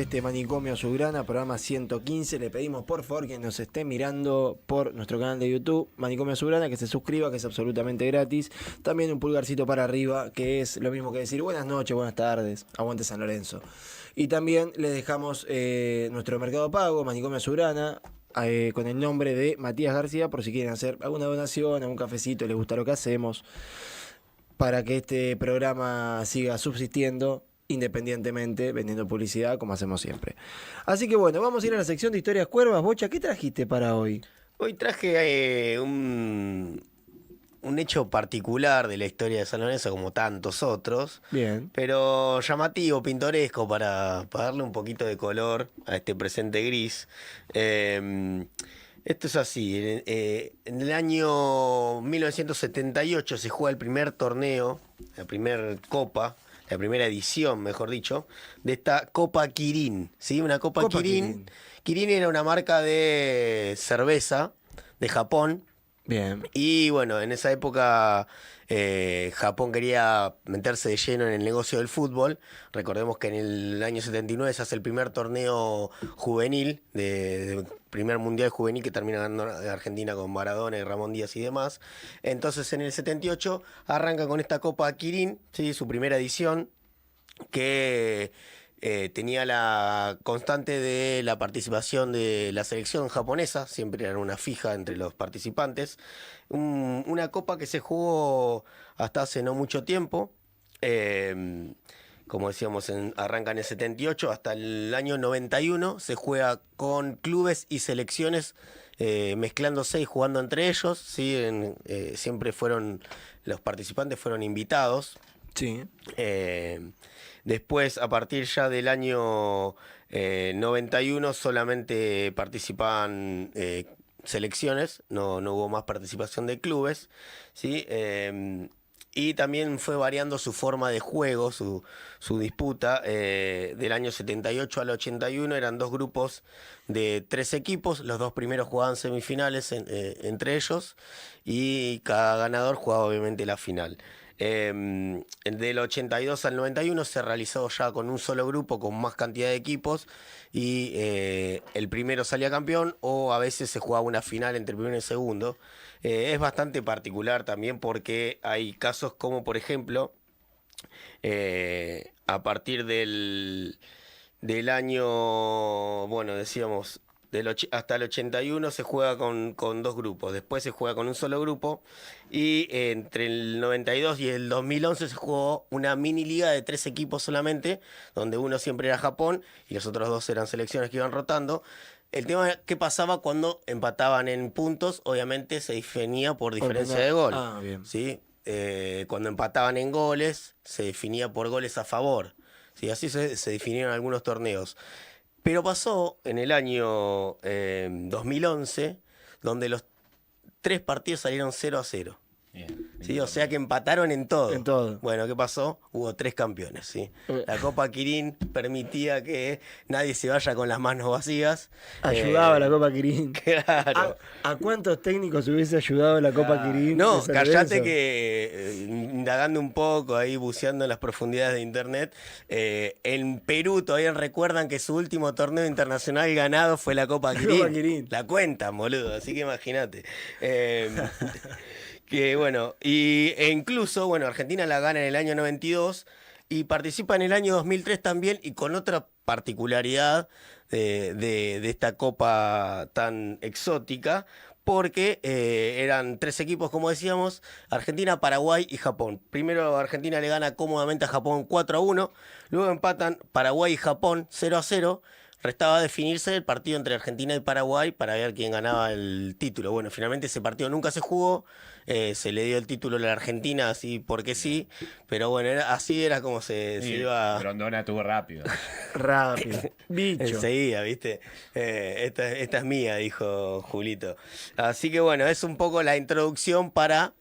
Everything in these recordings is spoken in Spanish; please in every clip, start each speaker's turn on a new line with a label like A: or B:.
A: Este Manicomio Azulgrana, programa 115. Le pedimos por favor que nos esté mirando por nuestro canal de YouTube, Manicomio Azulgrana, que se suscriba, que es absolutamente gratis. También un pulgarcito para arriba, que es lo mismo que decir buenas noches, buenas tardes, aguante San Lorenzo. Y también les dejamos nuestro Mercado Pago, Manicomio Azulgrana, con el nombre de Matías García, por si quieren hacer alguna donación, algún cafecito, les gusta lo que hacemos, para que este programa siga subsistiendo independientemente, vendiendo publicidad como hacemos siempre. Así que bueno, vamos a ir a la sección de historias cuervas. Bocha, ¿qué trajiste para hoy?
B: Hoy traje un hecho particular de la historia de San Lorenzo, como tantos otros,
A: Bien.
B: pero llamativo, pintoresco, para darle un poquito de color a este presente gris. Esto es así, en el año 1978 se juega el primer torneo, la primera copa, la primera edición, mejor dicho, de esta Copa Kirin, ¿sí? Una Copa
A: Copa
B: Kirin.
A: Kirin.
B: Kirin era una marca de cerveza de Japón.
A: Bien.
B: Y bueno, en esa época Japón quería meterse de lleno en el negocio del fútbol. Recordemos que en el año 79 se hace el primer torneo juvenil, de primer mundial juvenil que termina ganando Argentina con Maradona y Ramón Díaz y demás. Entonces en el 78 arranca con esta Copa Kirin, ¿sí? Su primera edición, que tenía la constante de la participación de la selección japonesa, siempre era una fija entre los participantes. Una copa que se jugó hasta hace no mucho tiempo. Como decíamos, arranca en el 78, hasta el año 91 se juega con clubes y selecciones mezclándose y jugando entre ellos, ¿sí? Siempre los participantes fueron invitados.
A: Sí.
B: Después, a partir ya del año 91, solamente participaban selecciones, no hubo más participación de clubes, ¿sí? Y también fue variando su forma de juego, su disputa. Del año 78 al 81 eran dos grupos de 3 equipos, los dos primeros jugaban semifinales entre ellos y cada ganador jugaba obviamente la final. Del 82 al 91 se realizó ya con un solo grupo, con más cantidad de equipos, y el primero salía campeón, o a veces se jugaba una final entre el primero y el segundo. Es bastante particular también porque hay casos como, por ejemplo, a partir del año, bueno, decíamos, hasta el 81 se juega con dos grupos, después se juega con un solo grupo, y entre el 92 y el 2011 se jugó una mini liga de 3 equipos solamente, donde uno siempre era Japón y los otros dos eran selecciones que iban rotando. El tema es qué pasaba cuando empataban en puntos, obviamente se definía por diferencia de gol,
A: Ah, bien.
B: ¿sí? Cuando empataban en goles, se definía por goles a favor, ¿sí? Así se definieron algunos torneos. Pero pasó en el año 2011, donde los 3 partidos salieron 0-0.
C: Bien,
B: ¿Sí? O sea que empataron en todo.
A: En todo.
B: Bueno, ¿qué pasó? Hubo 3 campeones, ¿sí? La Copa Kirin permitía que nadie se vaya con las manos vacías.
A: Ayudaba la Copa Kirin.
B: Claro.
A: ¿A cuántos técnicos hubiese ayudado la Copa Kirin?
B: No,
A: de San
B: callate
A: Lorenzo?
B: que indagando un poco ahí, buceando en las profundidades de internet, en Perú todavía recuerdan que su último torneo internacional ganado fue la Copa Kirin.
A: Copa Kirin.
B: La cuentan, boludo, así que imagínate. Que bueno, e incluso, bueno, Argentina la gana en el año 92 y participa en el año 2003 también, y con otra particularidad de esta copa tan exótica, porque eran 3 equipos, como decíamos: Argentina, Paraguay y Japón. Primero Argentina le gana cómodamente a Japón 4-1, luego empatan Paraguay y Japón 0-0. Restaba definirse el partido entre Argentina y Paraguay para ver quién ganaba el título. Bueno, finalmente ese partido nunca se jugó, se le dio el título a la Argentina así porque sí, pero bueno, así era como se
C: Sí,
B: iba
C: Grondona tuvo rápido.
A: Rápido. Bicho.
B: enseguida, ¿viste? Esta es mía, dijo Julito. Así que bueno, es un poco la introducción para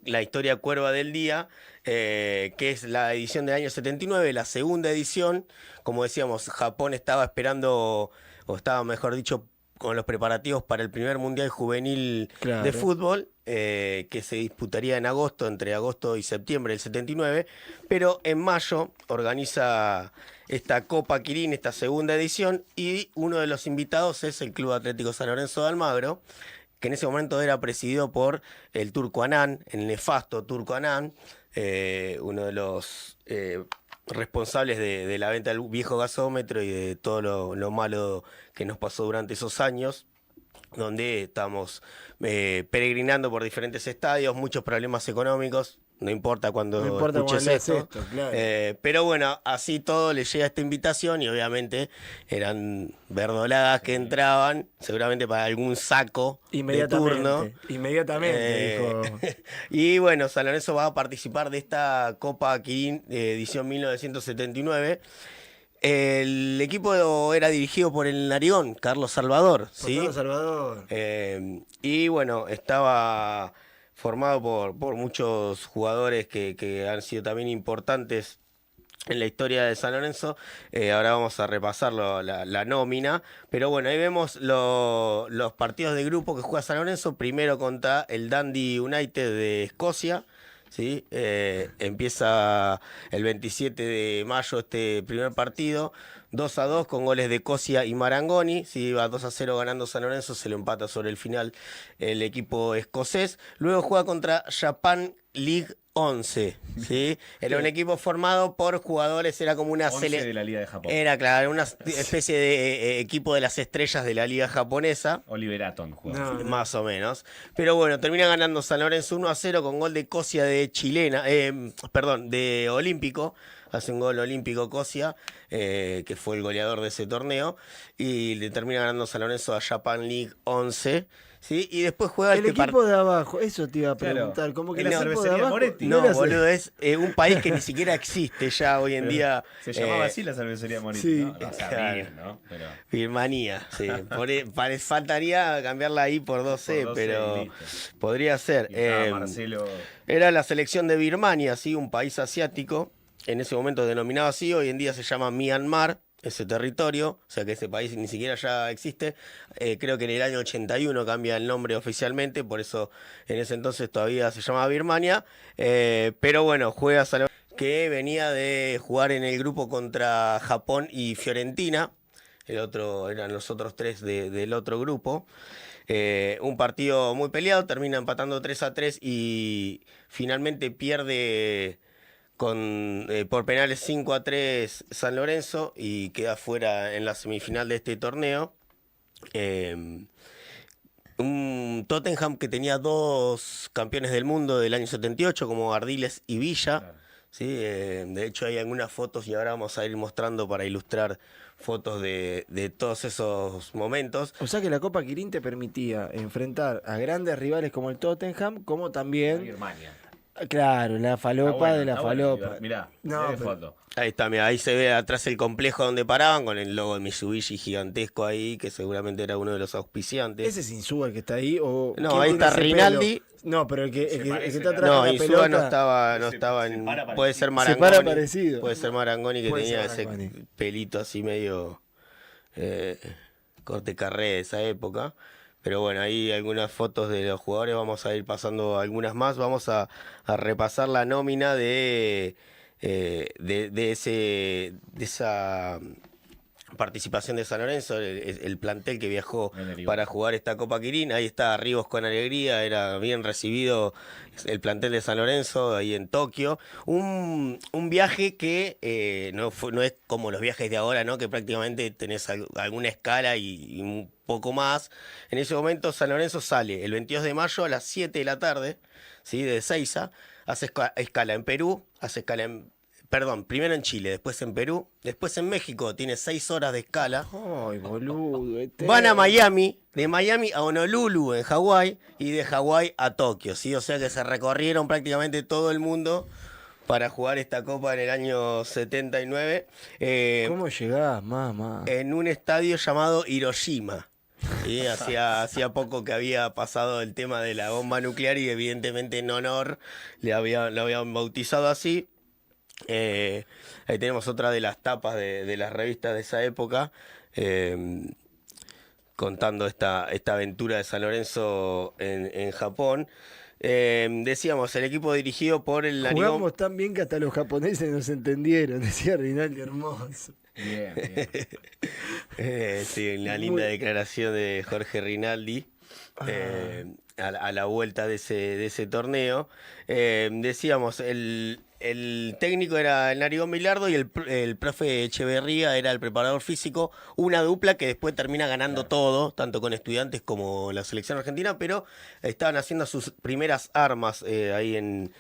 B: la historia cuerva del día, que es la edición del año 79, la segunda edición. Como decíamos, Japón estaba esperando, o estaba, mejor dicho, con los preparativos para el primer mundial juvenil
A: Claro.
B: de fútbol, que se disputaría en agosto, entre agosto y septiembre del 79, pero en mayo organiza esta Copa Quirín, esta segunda edición, y uno de los invitados es el Club Atlético San Lorenzo de Almagro, que en ese momento era presidido por el Turco Anán, el nefasto Turco Anán, uno de los responsables de la venta del viejo gasómetro y de todo lo malo que nos pasó durante esos años, donde estamos peregrinando por diferentes estadios, muchos problemas económicos. No importa cuando escuches esto,
A: claro.
B: Pero bueno, así todo le llega esta invitación y obviamente eran verdolagas que entraban, seguramente para algún saco de turno.
A: Inmediatamente, dijo.
B: Y bueno, San Lorenzo va a participar de esta Copa Quirín edición 1979. El equipo era dirigido por el narigón, Carlos Salvador. ¿Sí?
A: Carlos Salvador.
B: Y bueno, estaba formado por muchos jugadores que han sido también importantes en la historia de San Lorenzo. Ahora vamos a repasar la nómina. Pero bueno, ahí vemos los partidos de grupo que juega San Lorenzo. Primero contra el Dundee United de Escocia. ¿Sí? Empieza el 27 de mayo este primer partido, 2-2 con goles de Cosia y Marangoni. ¿Sí? Va 2-0 ganando San Lorenzo, se lo empata sobre el final el equipo escocés. Luego juega contra Japan League 11, ¿sí? Era un equipo formado por jugadores, era como una
C: de la Liga de Japón.
B: Era, claro, una especie de equipo de las estrellas de la Liga japonesa.
C: Oliver Atom jugaba.
B: No. Más o menos. Pero bueno, termina ganando San Lorenzo 1-0 con gol de Cosia de chilena, de Olímpico. Hace un gol olímpico Cosia, que fue el goleador de ese torneo. Y le termina ganando San Lorenzo a Japan League 11. ¿Sí? Y después juega
A: el equipo de abajo, eso te iba a preguntar,
C: claro.
A: ¿Cómo que
C: la cervecería de abajo? Moretti?
B: No, boludo, es un país que ni siquiera existe ya hoy en día.
C: Se llamaba así la cervecería Moretti,
A: sí,
C: ¿no? O sea,
B: claro.
C: bien, ¿no? Pero...
B: Birmania, sí. Faltaría cambiarla ahí por 2C, pero podría ser.
C: Marcelo...
B: Era la selección de Birmania, ¿sí? Un país asiático, en ese momento denominado así, hoy en día se llama Myanmar. Ese territorio, o sea que ese país ni siquiera ya existe. Creo que en el año 81 cambia el nombre oficialmente, por eso en ese entonces todavía se llamaba Birmania. Pero bueno, juega San Lorenzo, que venía de jugar en el grupo contra Japón y Fiorentina. El otro eran los otros tres del otro grupo. Un partido muy peleado, termina empatando 3-3 y finalmente pierde por penales 5-3 San Lorenzo y queda fuera en la semifinal de este torneo. Un Tottenham que tenía 2 campeones del mundo del año 78 como Ardiles y Villa. Claro. ¿Sí? De hecho hay algunas fotos y ahora vamos a ir mostrando para ilustrar fotos de todos esos momentos.
A: O sea que la Copa Quirín te permitía enfrentar a grandes rivales como el Tottenham, como también...
C: Birmania.
A: Claro, la falopa de la falopa.
C: Bueno, mirá, foto.
B: Ahí está, mirá, ahí se ve atrás el complejo donde paraban con el logo de Mitsubishi gigantesco ahí, que seguramente era uno de los auspiciantes.
A: ¿Ese es Insúa el que está ahí? ¿O
B: no, ahí está Rinaldi.
A: No, pero el que está atrás
B: no,
A: de la
B: Insúa
A: pelota...
B: no estaba en... Puede ser
A: Marangoni.
B: Se para
A: parecido.
B: Puede ser Marangoni, que tenía ese pelito así medio corte carré de esa época. Pero bueno, ahí algunas fotos de los jugadores, vamos a ir pasando algunas más. Vamos a repasar la nómina de esa participación de San Lorenzo, el plantel que viajó para jugar esta Copa Quirín. Ahí está Rivos con alegría, era bien recibido el plantel de San Lorenzo ahí en Tokio. Un viaje que no es como los viajes de ahora, ¿no? Que prácticamente tenés alguna escala y un poco más. En ese momento San Lorenzo sale el 22 de mayo a las 7 de la tarde, ¿sí? De Ezeiza, hace escala en Perú, hace escala primero en Chile, después en Perú, después en México, tiene 6 horas de escala.
A: Ay, boludo.
B: Van a Miami, de Miami a Honolulu en Hawái y de Hawái a Tokio, ¿sí? O sea que se recorrieron prácticamente todo el mundo para jugar esta copa en el año 79.
A: ¿Cómo llegás, mamá?
B: En un estadio llamado Hiroshima. ¿Sí? Hacía poco que había pasado el tema de la bomba nuclear y evidentemente en honor lo habían bautizado así. Ahí tenemos otra de las tapas de las revistas de esa época, contando esta aventura de San Lorenzo en Japón. Decíamos, el equipo dirigido por el Narigón.
A: Jugamos tan bien que hasta los japoneses nos entendieron, decía Rinaldi, hermoso.
C: Bien.
B: Sí, una linda declaración de Jorge Rinaldi. A la vuelta de ese torneo. Decíamos, el técnico era el Narigón Bilardo y el profe Echeverría era el preparador físico, una dupla que después termina ganando todo, tanto con Estudiantes como la selección argentina, pero estaban haciendo sus primeras armas ahí en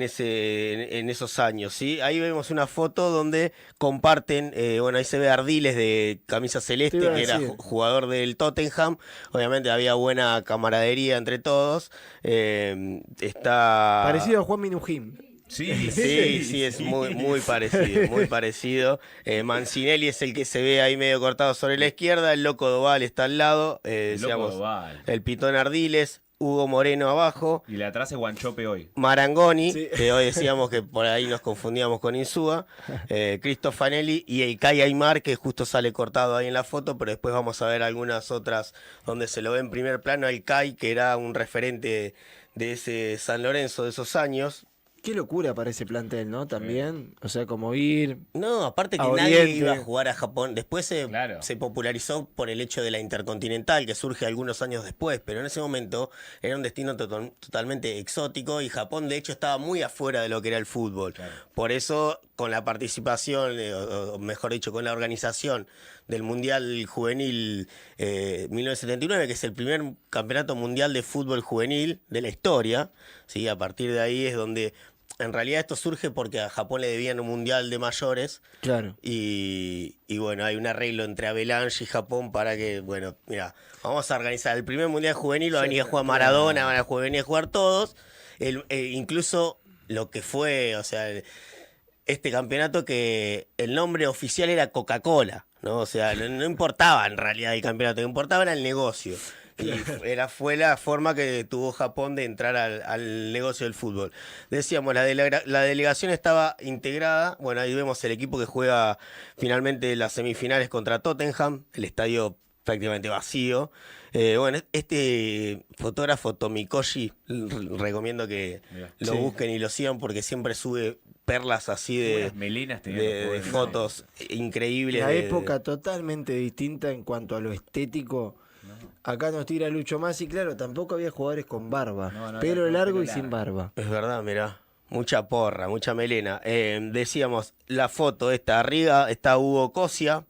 B: esos años, ¿sí? Ahí vemos una foto donde comparten, ahí se ve a Ardiles de camisa celeste, que era jugador del Tottenham. Obviamente había buena camaradería entre todos. Está
A: parecido a Juan Minujín.
B: Sí, es muy parecido, muy parecido. Mancinelli es el que se ve ahí medio cortado sobre la izquierda, el Loco Doval está al lado, el Pitón Ardiles, Hugo Moreno abajo.
C: Y la atrás es Guanchope hoy.
B: Marangoni, que hoy decíamos que por ahí nos confundíamos con Insúa, Cristofanelli y el Kai Aymar, que justo sale cortado ahí en la foto, pero después vamos a ver algunas otras donde se lo ve en primer plano, el Kai, que era un referente de ese San Lorenzo de esos años.
A: Qué locura para ese plantel, ¿no? También, o sea, como ir...
B: No, aparte que nadie iba a jugar a Japón. Después se popularizó por el hecho de la Intercontinental, que surge algunos años después, pero en ese momento era un destino totalmente exótico y Japón, de hecho, estaba muy afuera de lo que era el fútbol. Claro. Por eso, con la participación, o mejor dicho, con la organización del Mundial Juvenil 1979, que es el primer campeonato mundial de fútbol juvenil de la historia, ¿sí? A partir de ahí es donde... En realidad esto surge porque a Japón le debían un mundial de mayores.
A: Claro.
B: Y bueno, hay un arreglo entre Avalanche y Japón para que, bueno, mira, vamos a organizar el primer mundial juvenil, va a venir a jugar Maradona, van a venir a jugar todos. Incluso lo que fue, o sea, este campeonato, que el nombre oficial era Coca-Cola, ¿no? O sea, no importaba en realidad el campeonato, lo que importaba era el negocio. Y fue la forma que tuvo Japón de entrar al negocio del fútbol. Decíamos, la delegación estaba integrada. Bueno, ahí vemos el equipo que juega finalmente las semifinales contra Tottenham. El estadio prácticamente vacío. Este fotógrafo Tomikoshi, recomiendo que lo busquen y lo sigan porque siempre sube perlas así de fotos increíbles.
A: La época totalmente distinta en cuanto a lo estético. Acá nos tira Lucho Masi, claro, tampoco había jugadores con barba, pelo largo y sin barba.
B: Es verdad, mirá, mucha porra, mucha melena. Decíamos, la foto esta, arriba está Hugo Cosia,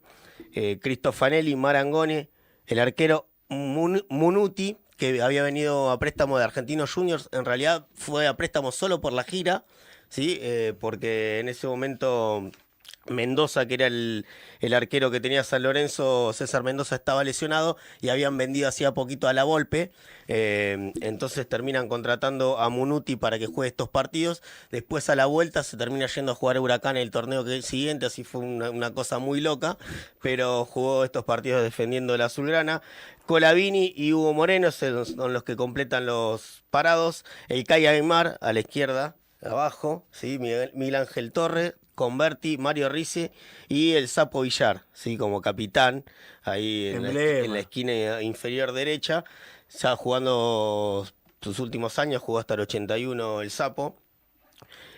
B: Cristofanelli, Marangoni, el arquero Munuti, que había venido a préstamo de Argentinos Juniors, en realidad fue a préstamo solo por la gira, ¿sí? Porque en ese momento... Mendoza, que era el arquero que tenía San Lorenzo, César Mendoza, estaba lesionado y habían vendido hacía poquito a La Volpe, entonces terminan contratando a Munuti para que juegue estos partidos. Después a la vuelta se termina yendo a jugar a Huracán el torneo siguiente, así fue una cosa muy loca, pero jugó estos partidos defendiendo la azulgrana. Colavini y Hugo Moreno son los que completan los parados. El Kai Aymar a la izquierda, abajo, ¿sí? Miguel Ángel Torre, Converti, Mario Rice y el Sapo Villar, ¿sí? Como capitán, ahí en la esquina inferior derecha, ya jugando sus últimos años, jugó hasta el 81 el Sapo.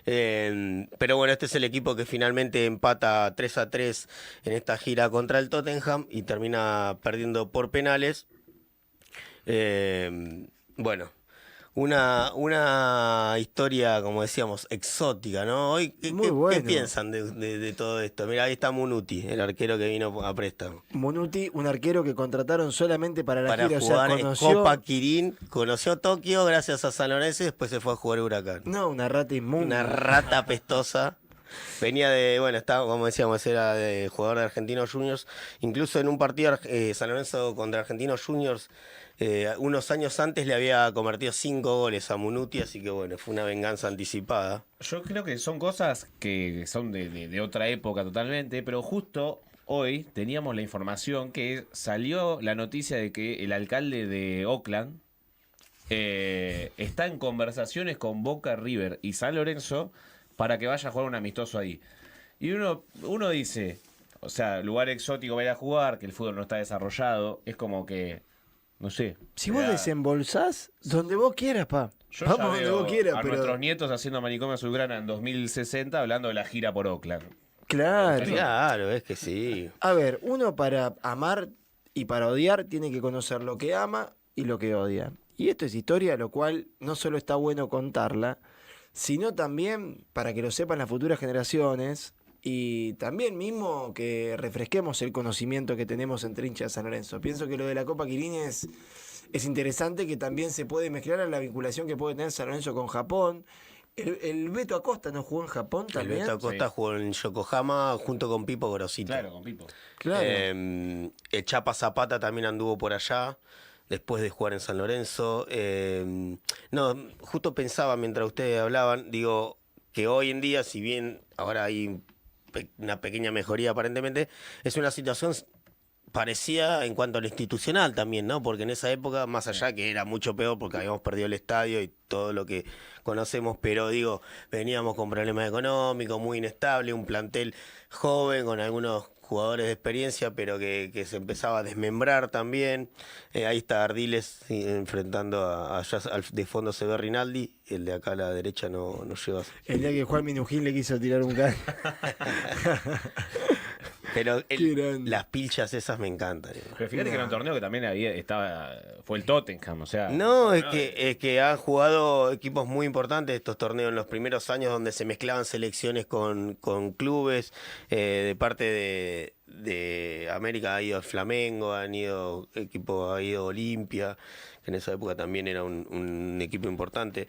B: Pero bueno, este es el equipo que finalmente empata 3-3 en esta gira contra el Tottenham y termina perdiendo por penales. Bueno, una historia, como decíamos, exótica, ¿no? Hoy, ¿qué piensan de todo esto? Mira, ahí está Munuti, el arquero que vino a préstamo.
A: Munuti, un arquero que contrataron solamente para la gira.
B: Jugar,
A: o sea, conoció...
B: Copa Kirin, conoció Tokio gracias a San Lorenzo y después se fue a jugar a Huracán.
A: No, una rata inmunda.
B: Una rata apestosa. Venía estaba, como decíamos, era de jugador de Argentinos Juniors. Incluso en un partido San Lorenzo contra Argentinos Juniors, unos años antes le había convertido 5 goles a Munuti, así que bueno, fue una venganza anticipada.
C: Yo creo que son cosas que son de otra época totalmente, pero justo hoy teníamos la información que salió la noticia de que el alcalde de Oakland está en conversaciones con Boca, River y San Lorenzo para que vaya a jugar un amistoso ahí. Y uno dice, o sea, lugar exótico para ir a jugar, que el fútbol no está desarrollado, es como que No sé.
A: Si vos
C: Era-
A: desembolsás, donde vos quieras, pa.
C: Yo
A: Vamos
C: ya
A: donde
C: veo
A: vos quieras,
C: a
A: pero...
C: nuestros nietos haciendo Manicomio Azulgrana en 2060 hablando de la gira por Oakland.
A: Claro.
B: Claro, es que sí.
A: A ver, uno para amar y para odiar tiene que conocer lo que ama y lo que odia. Y esto es historia, lo cual no solo está bueno contarla, sino también para que lo sepan las futuras generaciones y también mismo que refresquemos el conocimiento que tenemos entre hinchas de San Lorenzo. Pienso que lo de la Copa Quirín es interesante, que también se puede mezclar a la vinculación que puede tener San Lorenzo con Japón. El Beto Acosta no jugó en Japón
B: El
A: también.
B: Beto Acosta
C: Sí.
B: jugó en Yokohama junto con Pipo Grosito.
C: Claro, con Pipo.
A: Claro.
B: El Chapa Zapata también anduvo por allá después de jugar en San Lorenzo. No, justo pensaba mientras ustedes hablaban, digo, que hoy en día, si bien ahora hay una pequeña mejoría aparentemente, es una situación parecía en cuanto a lo institucional también, ¿no? Porque en esa época, más allá que era mucho peor porque habíamos perdido el estadio y todo lo que conocemos, pero digo, veníamos con problemas económicos, muy inestable, un plantel joven con algunos jugadores de experiencia, pero que se empezaba a desmembrar también. Ahí está Ardiles sí, enfrentando allá de fondo se ve Rinaldi, el de acá a la derecha no lleva.
A: El día que Juan Minujín le quiso tirar un can.
B: Pero
A: Qué grande.
B: las pilchas esas me encantan.
C: Pero fíjate que era un torneo que también fue el Tottenham, o sea.
B: No, es que han jugado equipos muy importantes estos torneos en los primeros años donde se mezclaban selecciones con clubes. De parte de América ha ido el Flamengo, ha ido Olimpia, que en esa época también era un equipo importante.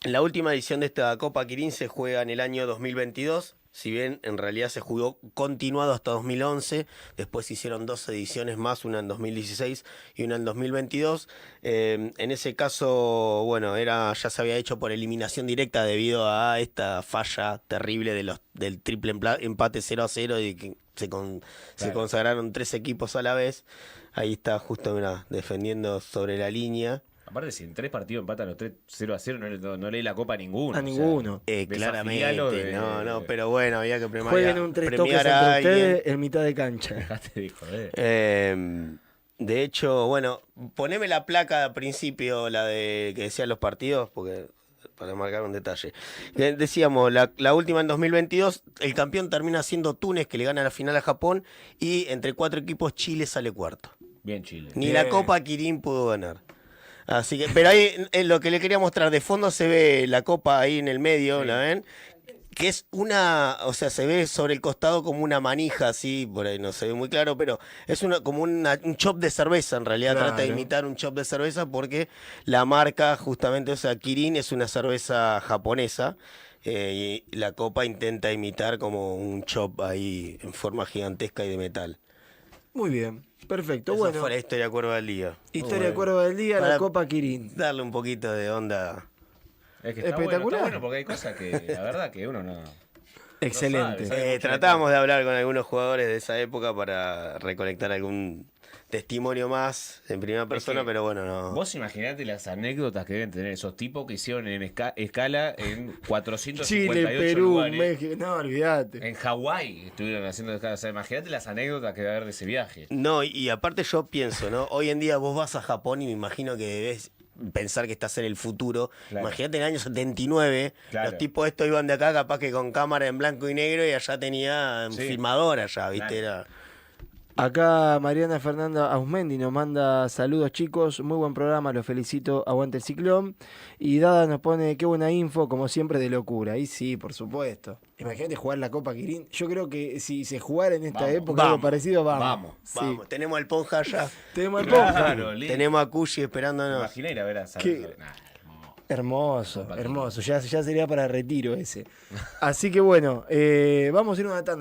B: La última edición de esta Copa Quirín se juega en el año 2022. Si bien en realidad se jugó continuado hasta 2011, después se hicieron 2 ediciones más, una en 2016 y una en 2022. En ese caso, bueno, ya se había hecho por eliminación directa debido a esta falla terrible del triple empate 0-0 y que se consagraron 3 equipos a la vez. Ahí está justo, mirá, defendiendo sobre la línea.
C: Aparte, si en 3 partidos empatan los 3 0-0, no lee la copa a ninguno.
A: A ninguno.
B: Claramente,
C: desafíalo
B: no, pero bueno, había que
A: Jueguen un tres toques
B: premiar a
A: entre
B: alguien.
A: ustedes en mitad de cancha.
C: Dejate de joder.
B: De hecho, bueno, poneme la placa al principio, la de que decían los partidos, porque para marcar un detalle. Decíamos, la última en 2022, el campeón termina siendo Túnez, que le gana la final a Japón, y entre 4 equipos Chile sale cuarto.
C: Bien Chile.
B: Ni
A: Bien.
B: la Copa Quirín pudo ganar. Así que, pero ahí lo que le quería mostrar, de fondo se ve la copa ahí en el medio,
C: Sí.
B: ¿la ven? Que es o sea, se ve sobre el costado como una manija, así, por ahí no se ve muy claro, pero es como un chop de cerveza, en realidad
A: Claro.
B: trata de imitar un chop de cerveza porque la marca justamente, o sea, Kirin es una cerveza japonesa y la copa intenta imitar como un chop ahí en forma gigantesca y de metal.
A: Muy bien, perfecto.
B: Eso
A: Bueno,
B: fue la historia Cuerva del Día.
A: historia de Cuervo del Día, la
B: Para-
A: Copa Quirín.
B: Darle un poquito de onda.
C: Es que está
A: Espectacular.
C: bueno porque hay cosas que, la verdad, que uno no.
A: Excelente.
C: sabe.
B: Tratamos de hablar con algunos jugadores de esa época para recolectar algún testimonio más en primera persona,
C: que
B: pero bueno, no.
C: Vos imaginate las anécdotas que deben tener esos tipos que hicieron en escala en 458
A: Chile, Perú,
C: lugares.
A: México. No, olvídate.
C: En Hawái estuvieron haciendo escala. O sea, imagínate las anécdotas que debe haber de ese viaje.
B: No, y aparte yo pienso, ¿no? Hoy en día vos vas a Japón y me imagino que debes pensar que estás en el futuro.
C: Claro.
B: Imagínate en el año 79,
C: Claro.
B: los tipos estos iban de acá capaz que con cámara en blanco y negro y allá tenía un
C: Sí.
B: filmador allá, ¿viste?
C: Claro.
B: Era...
A: Acá Mariana Fernanda Ausmendi nos manda saludos, chicos, muy buen programa, los felicito, aguante el ciclón. Y Dada nos pone qué buena info, como siempre, de locura. Y sí, por supuesto. Imagínate jugar la Copa Quirín. Yo creo que si se jugara en esta
C: Vamos,
A: época algo
B: vamos,
A: parecido, vamos.
C: vamos,
A: Sí.
B: Vamos, tenemos al Ponja allá.
A: Tenemos el
C: Claro,
A: Ponja.
C: lindo.
B: Tenemos a Cushi esperándonos.
C: Imaginá ir a ver a San
A: ¿Qué?
C: Lorenzo. Nah, hermoso.
A: Hermoso,
C: Copa
A: hermoso. Ya sería para retiro ese. Así que bueno, vamos a ir a una tanda.